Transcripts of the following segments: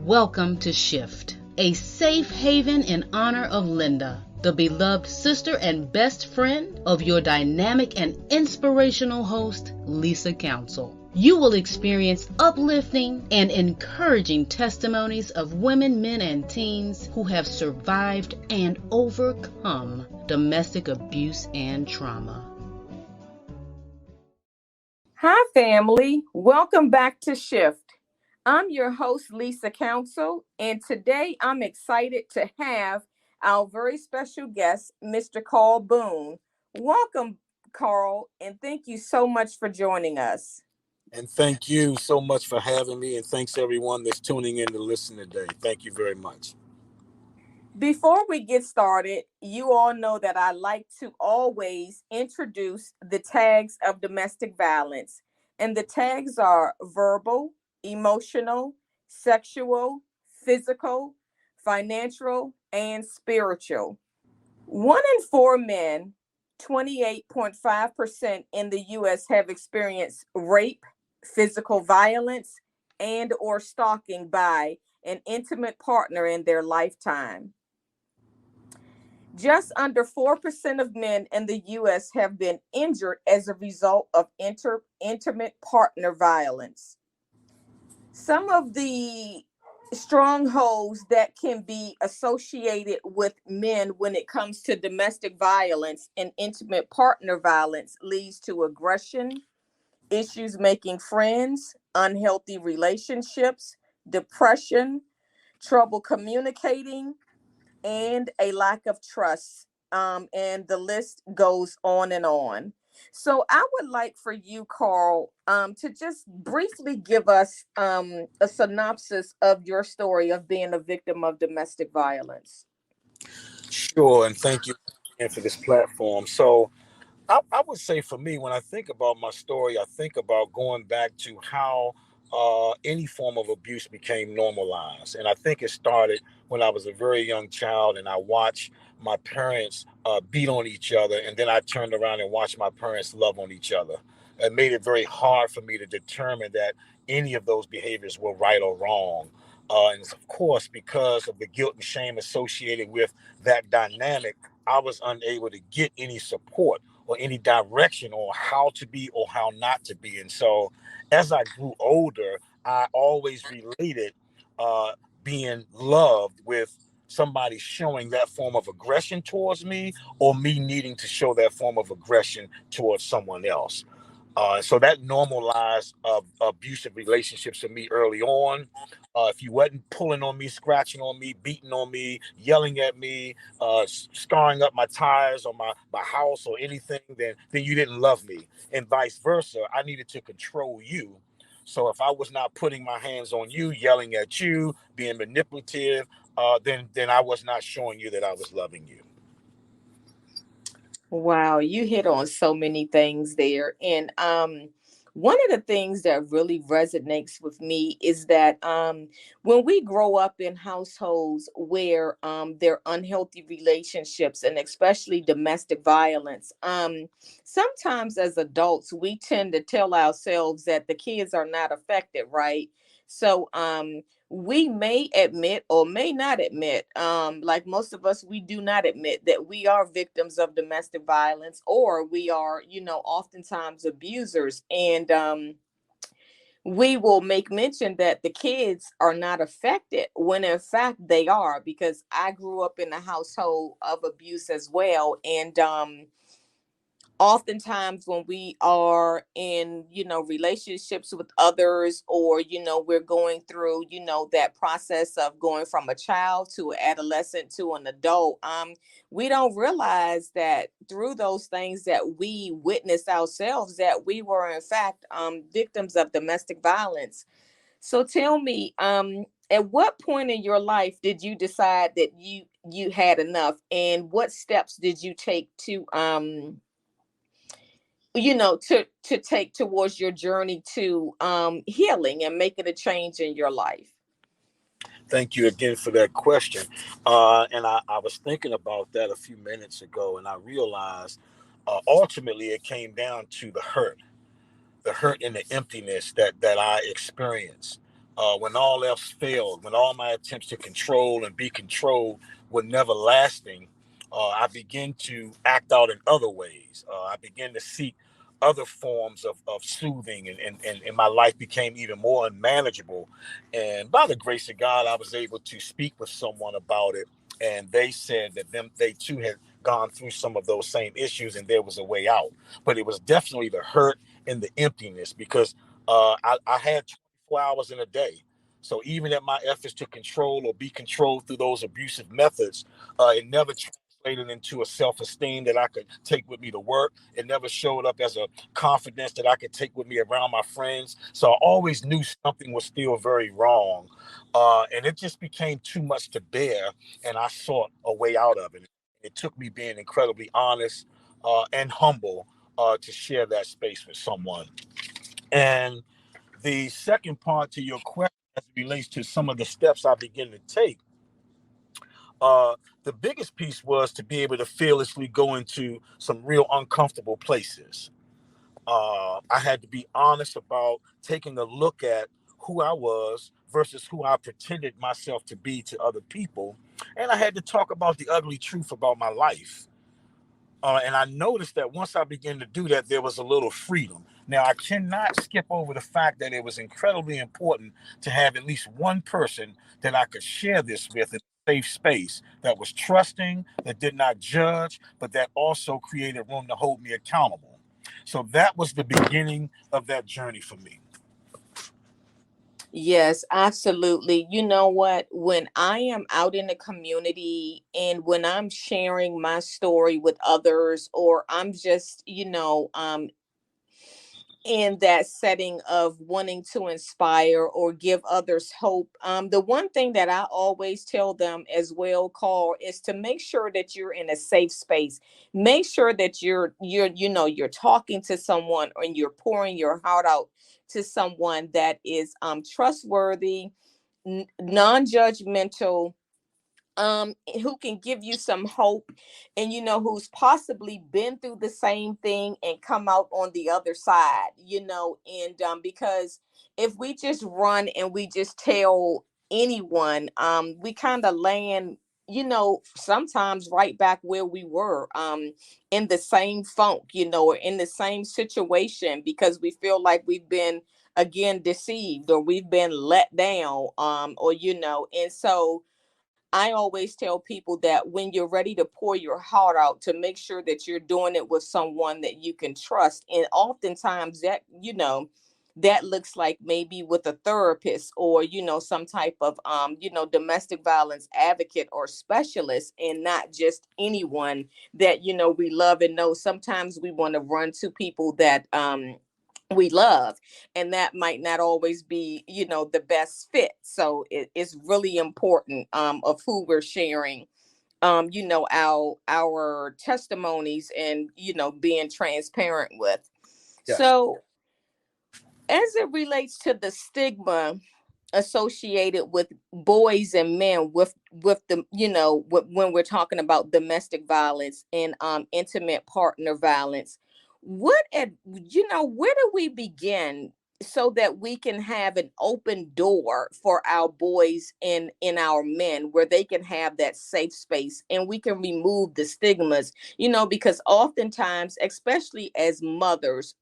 Welcome to S.H.I.F.T, a safe haven in honor of Linda, the beloved sister and best friend of your dynamic and inspirational host, Lisa Council. You will experience uplifting and encouraging testimonies of women, men, and teens who have survived and overcome domestic abuse and trauma. Hi, family. Welcome back to S.H.I.F.T. I'm your host, Lisa Council, and today I'm excited to have our very special guest, Mr. Carl Boone. Welcome, Carl, and thank you so much for joining us. And thank you so much for having me. And thanks everyone that's tuning in to listen today. Thank you very much. Before we get started, you all know that I like to always introduce the tags of domestic violence. And the tags are verbal, emotional, sexual, physical, financial, and spiritual. 1 in 4 men, 28.5% in the U.S. have experienced rape, physical violence, and or stalking by an intimate partner in their lifetime. Just under 4% of men in the U.S. have been injured as a result of intimate partner violence. Some of the strongholds that can be associated with men when it comes to domestic violence and intimate partner violence leads to aggression, issues making friends, unhealthy relationships, depression, trouble communicating, and a lack of trust. And the list goes on and on. So I would like for you, Carl, to just briefly give us a synopsis of your story of being a victim of domestic violence. Sure. And thank you again for this platform. So I would say for me, when I think about my story, I think about going back to how any form of abuse became normalized. And I think it started when I was a very young child and I watched my parents beat on each other. And then I turned around and watched my parents love on each other. It made it very hard for me to determine that any of those behaviors were right or wrong. And of course, because of the guilt and shame associated with that dynamic, I was unable to get any support or any direction on how to be or how not to be. And so as I grew older, I always related uh, being loved with somebody showing that form of aggression towards me or me needing to show that form of aggression towards someone else. So that normalized abusive relationships for me early on. If you wasn't pulling on me, scratching on me, beating on me, yelling at me, scarring up my tires or my house or anything, then you didn't love me. And vice versa. I needed to control you. So if I was not putting my hands on you, yelling at you, being manipulative, then I was not showing you that I was loving you. Wow, you hit on so many things there. And one of the things that really resonates with me is that when we grow up in households where there are unhealthy relationships and especially domestic violence, sometimes as adults, we tend to tell ourselves that the kids are not affected, right? So we may admit or may not admit, like most of us, we do not admit that we are victims of domestic violence or we are, oftentimes abusers. And we will make mention that the kids are not affected when in fact they are, because I grew up in a household of abuse as well. And oftentimes when we are in relationships with others, or we're going through that process of going from a child to an adolescent to an adult, we don't realize that through those things that we witness ourselves, that we were in fact victims of domestic violence. So tell me, at what point in your life did you decide that you had enough, and what steps did you take to to take towards your journey to healing and making a change in your life? Thank you again for that question. And I was thinking about that a few minutes ago, and I realized ultimately it came down to the hurt and the emptiness that I experienced. when all else failed, when all my attempts to control and be controlled were never lasting, I began to act out in other ways. I began to seek other forms of soothing, and my life became even more unmanageable. And by the grace of God, I was able to speak with someone about it, and they said that they too had gone through some of those same issues, and there was a way out. But it was definitely the hurt and the emptiness, because I had 24 hours in a day. So even at my efforts to control or be controlled through those abusive methods, it never translated into a self-esteem that I could take with me to work. It never showed up as a confidence that I could take with me around my friends. So I always knew something was still very wrong. And it just became too much to bear. And I sought a way out of it. It took me being incredibly honest and humble to share that space with someone. And the second part to your question, as it relates to some of the steps I begin to take, uh, the biggest piece was to be able to fearlessly go into some real uncomfortable places. I had to be honest about taking a look at who I was versus who I pretended myself to be to other people. And I had to talk about the ugly truth about my life. And I noticed that once I began to do that, there was a little freedom. Now, I cannot skip over the fact that it was incredibly important to have at least one person that I could share this with in a safe space that was trusting, that did not judge, but that also created room to hold me accountable. So that was the beginning of that journey for me. Yes, absolutely. You know what? When I am out in the community and when I'm sharing my story with others, or I'm just, in that setting of wanting to inspire or give others hope, the one thing that I always tell them as well, Carl, is to make sure that you're in a safe space. Make sure that you're talking to someone and you're pouring your heart out to someone that is trustworthy, non-judgmental, who can give you some hope, and who's possibly been through the same thing and come out on the other side, and because if we just run and we just tell anyone, we kind of land, sometimes right back where we were, in the same funk, or in the same situation, because we feel like we've been again deceived, or we've been let down, or and so I always tell people that when you're ready to pour your heart out, to make sure that you're doing it with someone that you can trust. And oftentimes that looks like maybe with a therapist, or, some type of, domestic violence advocate or specialist, and not just anyone that, we love and know. Sometimes we want to run to people that, we love, and that might not always be the best fit. So it's really important, of who we're sharing, our testimonies, and being transparent with. Yes. So as it relates to the stigma associated with boys and men, with the when we're talking about domestic violence and intimate partner violence, where do we begin so that we can have an open door for our boys and in our men, where they can have that safe space and we can remove the stigmas, because oftentimes, especially as mothers,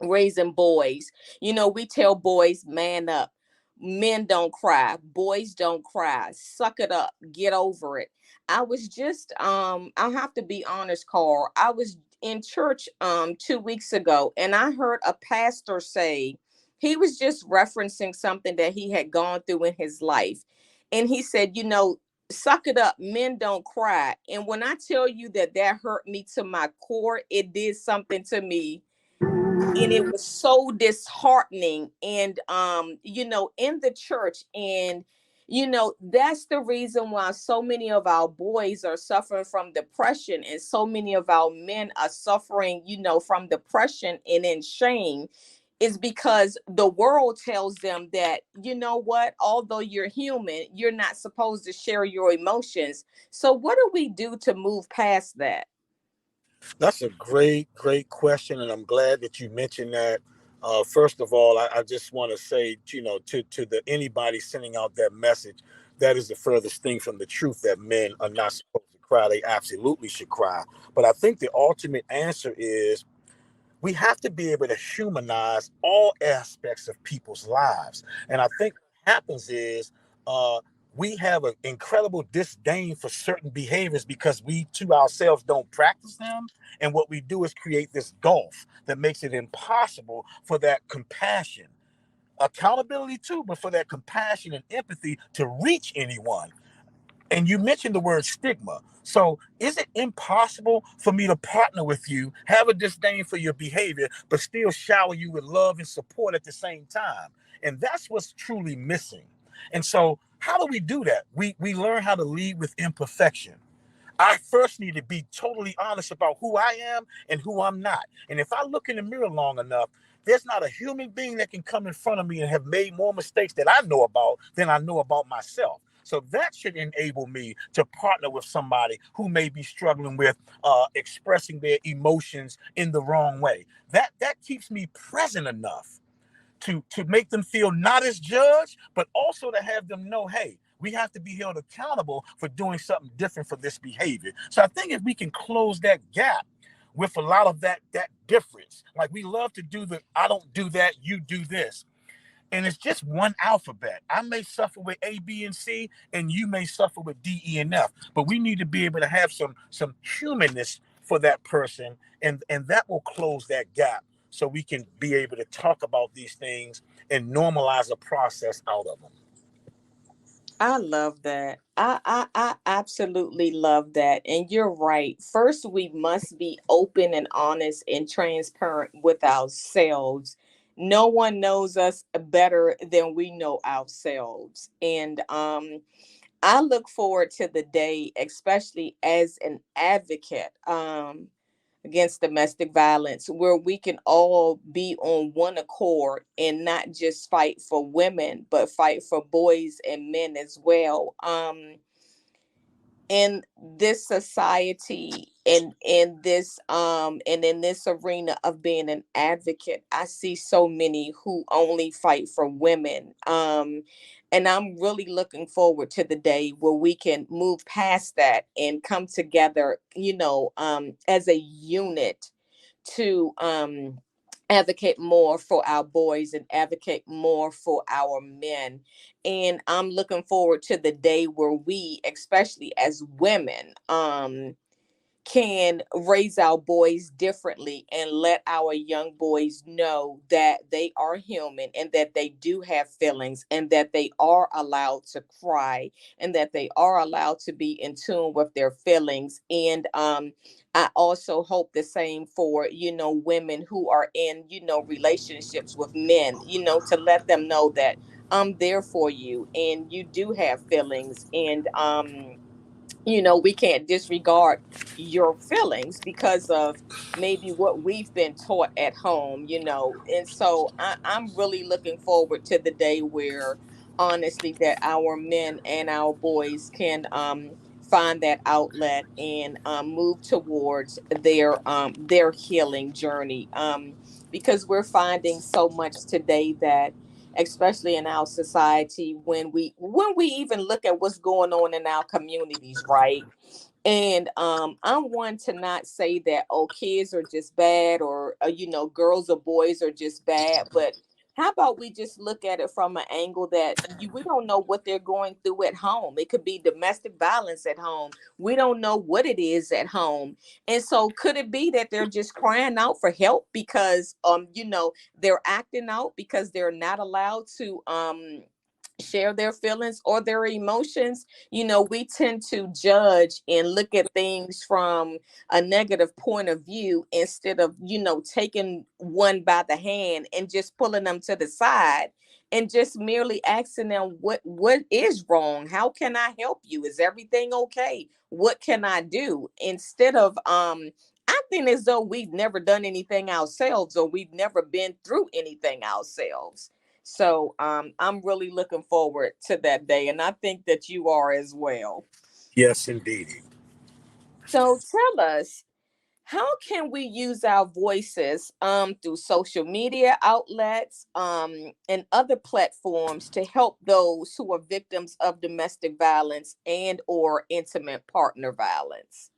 raising boys, we tell boys, man up. Men don't cry, boys don't cry, suck it up, get over it. I was just, I'll have to be honest, Carl, I was in church 2 weeks ago, and I heard a pastor say, he was just referencing something that he had gone through in his life, and he said, suck it up, men don't cry. And when I tell you that that hurt me to my core, it did something to me, and it was so disheartening. And in the church, and that's the reason why so many of our boys are suffering from depression, and so many of our men are suffering, from depression and in shame, is because the world tells them that, what, although you're human, you're not supposed to share your emotions. So what do we do to move past that? That's a great question, and I'm glad that you mentioned that. First of all, I just want to say, to the anybody sending out that message, that is the furthest thing from the truth that men are not supposed to cry. They absolutely should cry. But I think the ultimate answer is we have to be able to humanize all aspects of people's lives. And I think what happens is uh, we have an incredible disdain for certain behaviors because we to ourselves don't practice them. And what we do is create this gulf that makes it impossible for that compassion, accountability too, but for that compassion and empathy to reach anyone. And you mentioned the word stigma. So is it impossible for me to partner with you, have a disdain for your behavior, but still shower you with love and support at the same time? And that's what's truly missing. And so how do we do that? We learn how to lead with imperfection. I first need to be totally honest about who I am and who I'm not. And if I look in the mirror long enough, there's not a human being that can come in front of me and have made more mistakes that I know about than I know about myself. So that should enable me to partner with somebody who may be struggling with expressing their emotions in the wrong way. That keeps me present enough to make them feel not as judged, but also to have them know, hey, we have to be held accountable for doing something different for this behavior. So I think if we can close that gap with a lot of that difference, like we love to do the I don't do that, you do this. And it's just one alphabet. I may suffer with A, B, and C, and you may suffer with D, E, and F. But we need to be able to have some humanness for that person, and that will close that gap so we can be able to talk about these things and normalize a process out of them. I love that. I absolutely love that. And you're right. First, we must be open and honest and transparent with ourselves. No one knows us better than we know ourselves. And I look forward to the day, especially as an advocate. Against domestic violence, where we can all be on one accord and not just fight for women, but fight for boys and men as well. In this society and in this arena of being an advocate, I see so many who only fight for women. And I'm really looking forward to the day where we can move past that and come together, as a unit to advocate more for our boys and advocate more for our men. And I'm looking forward to the day where we, especially as women, can raise our boys differently and let our young boys know that they are human and that they do have feelings and that they are allowed to cry and that they are allowed to be in tune with their feelings. And I also hope the same for, women who are in, relationships with men, to let them know that I'm there for you and you do have feelings. And we can't disregard your feelings because of maybe what we've been taught at home. And so I'm really looking forward to the day where honestly that our men and our boys can find that outlet and move towards their healing journey, because we're finding so much today that, especially in our society, when we even look at what's going on in our communities, right? And I'm one to not say that, oh, kids are just bad, or girls or boys are just bad, but how about we just look at it from an angle that we don't know what they're going through at home. It could be domestic violence at home. We don't know what it is at home. And so could it be that they're just crying out for help because they're acting out because they're not allowed to share their feelings or their emotions? We tend to judge and look at things from a negative point of view instead of, taking one by the hand and just pulling them to the side and just merely asking them what is wrong. How can I help you? Is everything okay? What can I do? Instead of acting as though we've never done anything ourselves or we've never been through anything ourselves. So I'm really looking forward to that day, and I think that you are as well. Yes, indeed. So tell us, How can we use our voices through social media outlets and other platforms to help those who are victims of domestic violence and or intimate partner violence?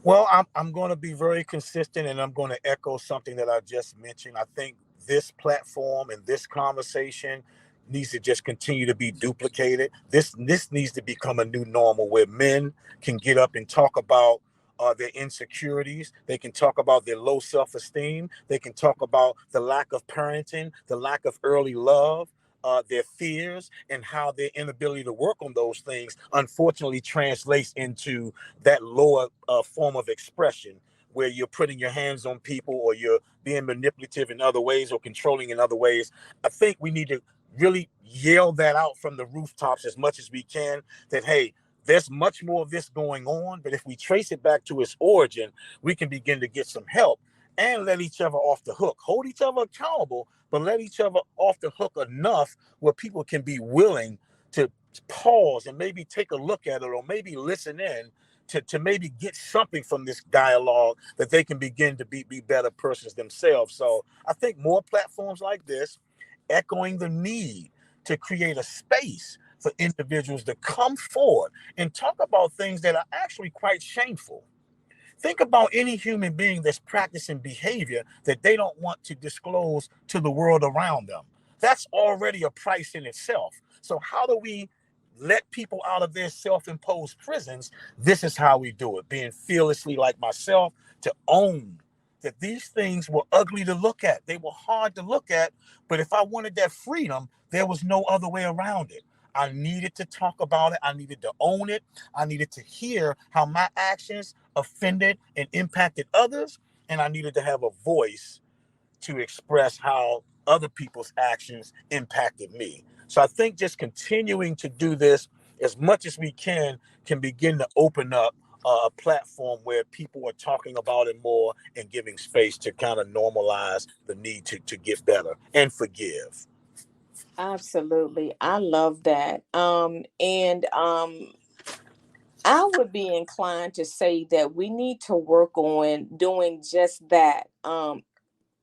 Well, I'm going to be very consistent, and I'm going to echo something that I just mentioned. I think this platform and this conversation needs to just continue to be duplicated. This needs to become a new normal where men can get up and talk about their insecurities. They can talk about their low self-esteem. They can talk about the lack of parenting, the lack of early love, their fears, and how their inability to work on those things unfortunately translates into that lower form of expression where you're putting your hands on people or you're being manipulative in other ways or controlling in other ways. I think we need to really yell that out from the rooftops as much as we can, that, hey, there's much more of this going on, but if we trace it back to its origin, we can begin to get some help and let each other off the hook. Hold each other accountable, but let each other off the hook enough where people can be willing to pause and maybe take a look at it or maybe listen in to maybe get something from this dialogue that they can begin to be better persons themselves. So I think more platforms like this, echoing the need to create a space for individuals to come forward and talk about things that are actually quite shameful. Think about any human being that's practicing behavior that they don't want to disclose to the world around them. That's already a price in itself. So, how do we let people out of their self imposed prisons? This is how we do it, being fearlessly like myself, to own that these things were ugly to look at. They were hard to look at. But if I wanted that freedom, there was no other way around it. I needed to talk about it. I needed to own it. I needed to hear how my actions offended and impacted others. And I needed to have a voice to express how other people's actions impacted me. So I think just continuing to do this as much as we can begin to open up a platform where people are talking about it more and giving space to kind of normalize the need to get better and forgive. Absolutely. I love that. And I would be inclined to say that we need to work on doing just that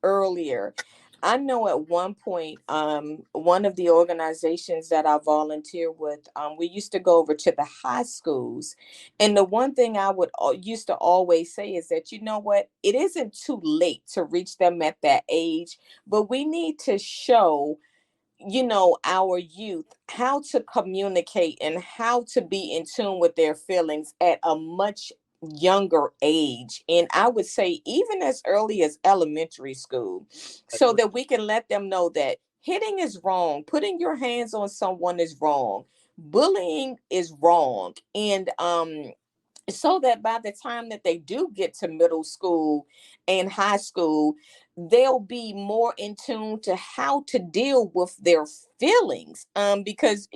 earlier. I know at one point, one of the organizations that I volunteer with, we used to go over to the high schools. And the one thing I would used to always say is that, you know what, it isn't too late to reach them at that age, but we need to show, our youth how to communicate and how to be in tune with their feelings at a much younger age. And I would say even as early as elementary school, so that we can let them know that hitting is wrong, putting your hands on someone is wrong, bullying is wrong. And so that by the time that they do get to middle school and high school, they'll be more in tune to how to deal with their feelings. Because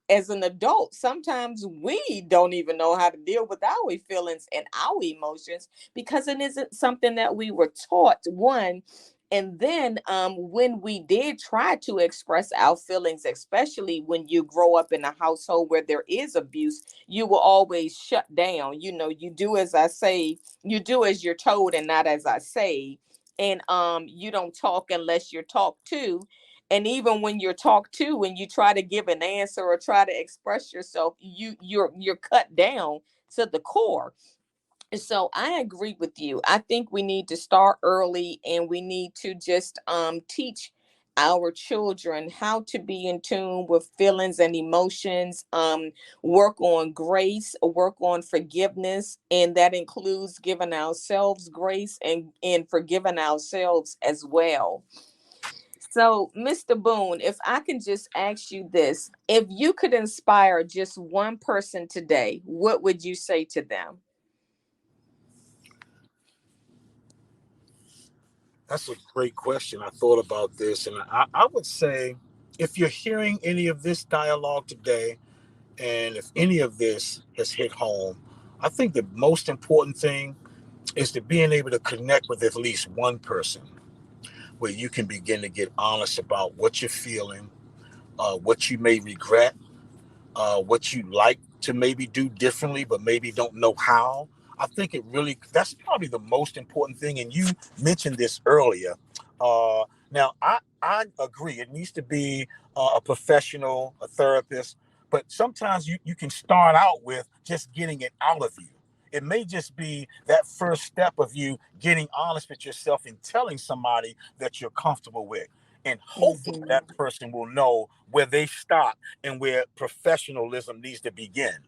as an adult, sometimes we don't even know how to deal with our feelings and our emotions because it isn't something that we were taught. One, and then when we did try to express our feelings, especially when you grow up in a household where there is abuse, you will always shut down. You do as I say, you do as you're told and not as I say. And you don't talk unless you're talked to. And even when you're talked to, when you try to give an answer or try to express yourself, you're cut down to the core. So I agree with you. I think we need to start early and we need to just teach our children how to be in tune with feelings and emotions, work on grace, work on forgiveness, and that includes giving ourselves grace and forgiving ourselves as well. So, Mr. Boone, if I can just ask you this, if you could inspire just one person today, what would you say to them? That's a great question. I thought about this, and I would say if you're hearing any of this dialogue today, and if any of this has hit home, I think the most important thing is to being able to connect with at least one person where you can begin to get honest about what you're feeling, what you may regret, what you like to maybe do differently, but maybe don't know how. I think that's probably the most important thing. And you mentioned this earlier. Now, I agree. It needs to be a professional, a therapist, but sometimes you can start out with just getting it out of you. It may just be that first step of you getting honest with yourself and telling somebody that you're comfortable with. And hopefully Mhm. that person will know where they stop and where professionalism needs to begin.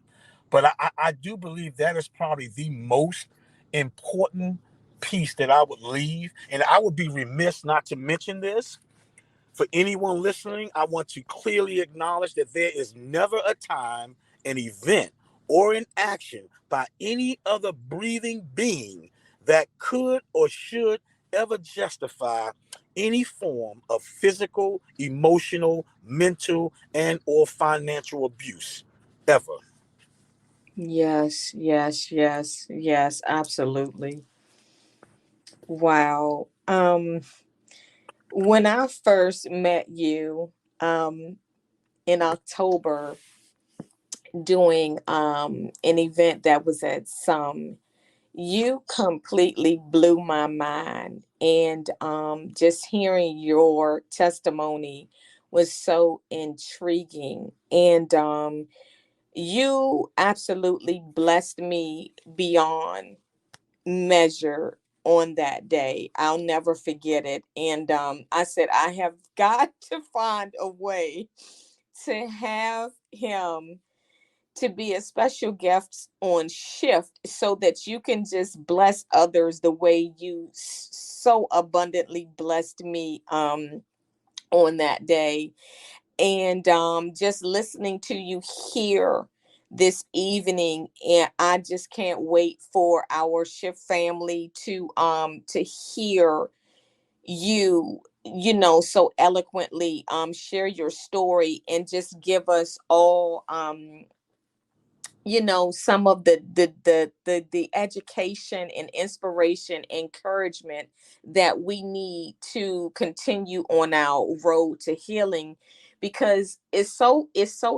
But I do believe that is probably the most important piece that I would leave. And I would be remiss not to mention this. For anyone listening, I want to clearly acknowledge that there is never a time, an event, or an action by any other breathing being that could or should ever justify any form of physical, emotional, mental, and or financial abuse ever. Yes, yes, yes, yes, absolutely. Wow. When I first met you, in October, doing an event that was at some, you completely blew my mind. And just hearing your testimony was so intriguing. And you absolutely blessed me beyond measure on that day. I'll never forget it. And I said, I have got to find a way to have him to be a special guest on shift so that you can just bless others the way you so abundantly blessed me on that day. And just listening to you here this evening, and I just can't wait for our shift family to hear you, so eloquently share your story and just give us all some of the education and inspiration, encouragement that we need to continue on our road to healing, because it's so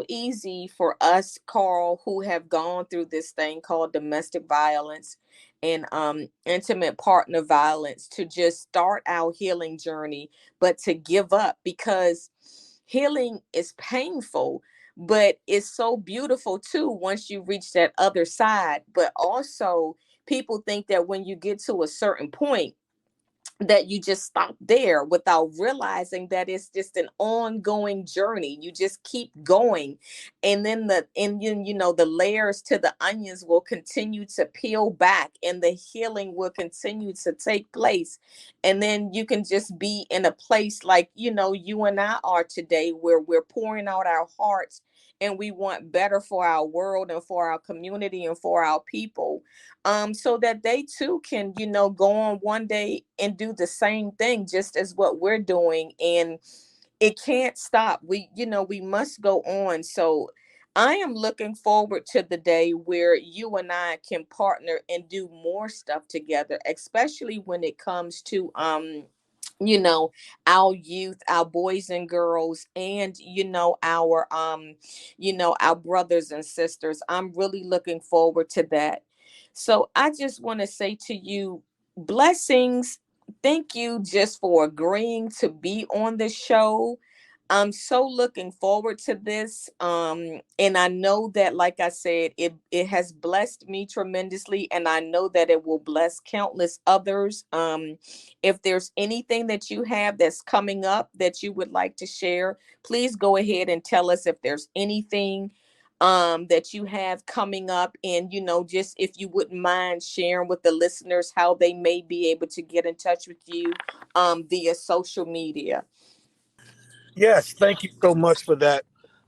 easy for us, Carl, who have gone through this thing called domestic violence and intimate partner violence, to just start our healing journey, but to give up, because healing is painful, but it's so beautiful too once you reach that other side. But also, people think that when you get to a certain point, that you just stop there, without realizing that it's just an ongoing journey. You just keep going, and then the layers to the onions will continue to peel back, and the healing will continue to take place. And then you can just be in a place like you and I are today, where we're pouring out our hearts, and we want better for our world and for our community and for our people, so that they too can, go on one day and do the same thing, just as what we're doing. And it can't stop. We must go on. So I am looking forward to the day where you and I can partner and do more stuff together, especially when it comes to you know our youth, our boys and girls, and our brothers and sisters. I'm really looking forward to that. So I just want to say to you, blessings. Thank you just for agreeing to be on the show. I'm so looking forward to this. And I know that, like I said, it has blessed me tremendously, and I know that it will bless countless others. If there's anything that you have that's coming up that you would like to share, please go ahead and tell us if there's anything that you have coming up. And just if you wouldn't mind sharing with the listeners how they may be able to get in touch with you via social media. Yes, thank you so much for that,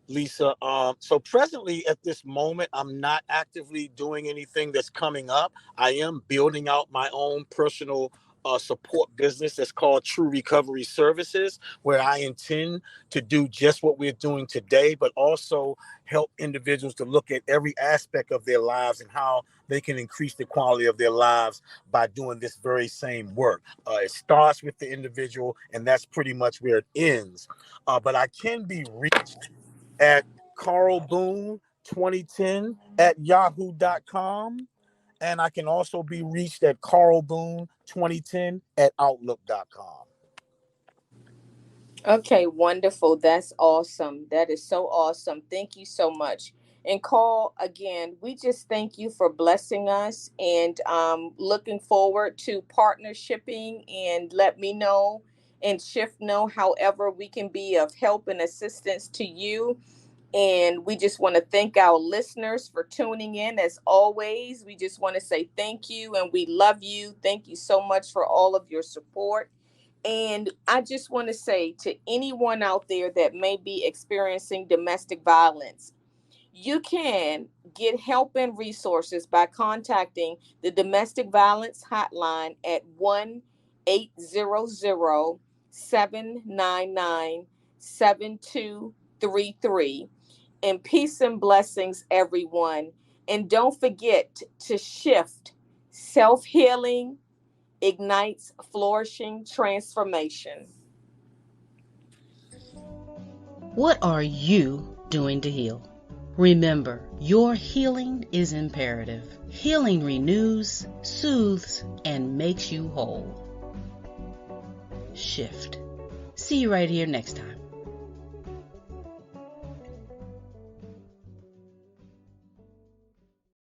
Lisa. So presently at this moment, I'm not actively doing anything that's coming up. I am building out my own personal support business that's called True Recovery Services, where I intend to do just what we're doing today, but also help individuals to look at every aspect of their lives and how they can increase the quality of their lives by doing this very same work. It starts with the individual, and that's pretty much where it ends. But I can be reached at Carl Boone 2010 at yahoo.com. And I can also be reached at Carl Boone 2010 at outlook.com. Okay, wonderful. That's awesome. That is so awesome. Thank you so much. And Carl, again, we just thank you for blessing us and looking forward to partnershiping, and let me know and Shift know however we can be of help and assistance to you. And we just want to thank our listeners for tuning in. As always, we just want to say thank you and we love you. Thank you so much for all of your support. And I just want to say to anyone out there that may be experiencing domestic violence, you can get help and resources by contacting the Domestic Violence Hotline at 1-800-799-7233. And peace and blessings, everyone. And don't forget to shift. Self-healing ignites flourishing transformation. What are you doing to heal? Remember, your healing is imperative. Healing renews, soothes, and makes you whole. Shift. See you right here next time.